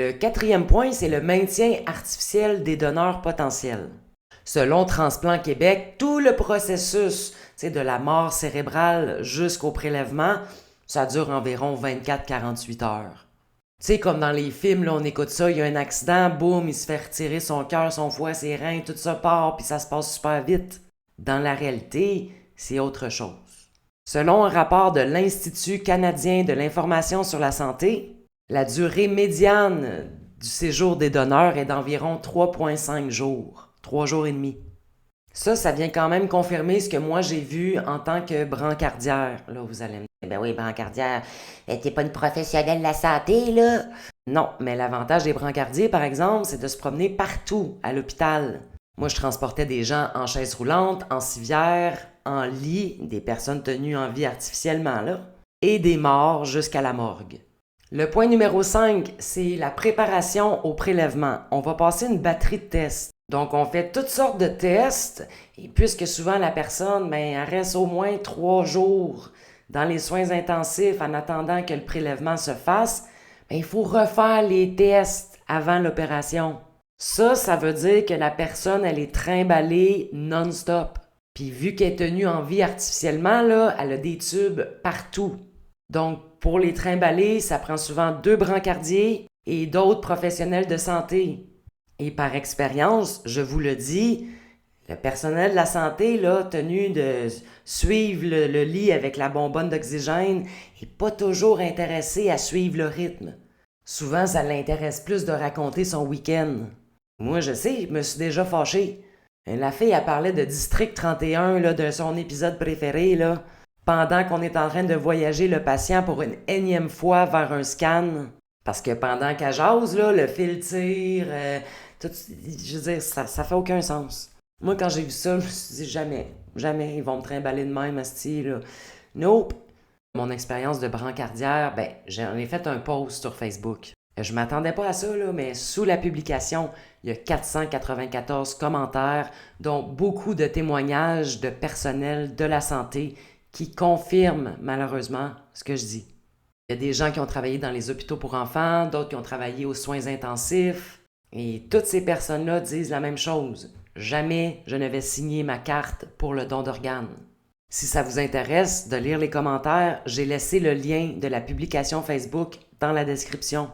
Le quatrième point, c'est le maintien artificiel des donneurs potentiels. Selon Transplant Québec, tout le processus de la mort cérébrale jusqu'au prélèvement, ça dure environ 24-48 heures. Tu sais, comme dans les films, là, on écoute ça, il y a un accident, boum, il se fait retirer son cœur, son foie, ses reins, tout ça part, puis ça se passe super vite. Dans la réalité, c'est autre chose. Selon un rapport de l'Institut canadien de l'information sur la santé, la durée médiane du séjour des donneurs est d'environ 3,5 jours, 3 jours et demi. Ça vient quand même confirmer ce que moi j'ai vu en tant que brancardière. Là, vous allez me dire, ben oui, brancardière, t'es pas une professionnelle de la santé, là. Non, mais l'avantage des brancardiers, par exemple, c'est de se promener partout à l'hôpital. Moi, je transportais des gens en chaise roulante, en civière, en lit, des personnes tenues en vie artificiellement, là, et des morts jusqu'à la morgue. Le point numéro 5, c'est la préparation au prélèvement. On va passer une batterie de tests. Donc, on fait toutes sortes de tests, et puisque souvent la personne, elle reste au moins 3 jours dans les soins intensifs en attendant que le prélèvement se fasse, il faut refaire les tests avant l'opération. Ça veut dire que la personne, elle est trimballée non-stop. Puis vu qu'elle est tenue en vie artificiellement, là, elle a des tubes partout. Donc, pour les trimballer, ça prend souvent 2 brancardiers et d'autres professionnels de santé. Et par expérience, je vous le dis, le personnel de la santé, là, tenu de suivre le lit avec la bonbonne d'oxygène, n'est pas toujours intéressé à suivre le rythme. Souvent, ça l'intéresse plus de raconter son week-end. Moi, je sais, je me suis déjà fâché. La fille, elle parlait de District 31, là, de son épisode préféré, là, pendant qu'on est en train de voyager le patient pour une énième fois vers un scan. Parce que pendant qu'elle jase, là, le fil tire, tout, je veux dire, ça fait aucun sens. Moi, quand j'ai vu ça, je me suis dit jamais ils vont me trimballer de même, asti, là. Nope. Mon expérience de brancardière, j'en ai fait un post sur Facebook. Je m'attendais pas à ça, là, mais sous la publication, il y a 494 commentaires, dont beaucoup de témoignages de personnel de la santé qui confirment, malheureusement, ce que je dis. Il y a des gens qui ont travaillé dans les hôpitaux pour enfants, d'autres qui ont travaillé aux soins intensifs, et toutes ces personnes-là disent la même chose. Jamais je ne vais signer ma carte pour le don d'organes. Si ça vous intéresse de lire les commentaires, j'ai laissé le lien de la publication Facebook dans la description.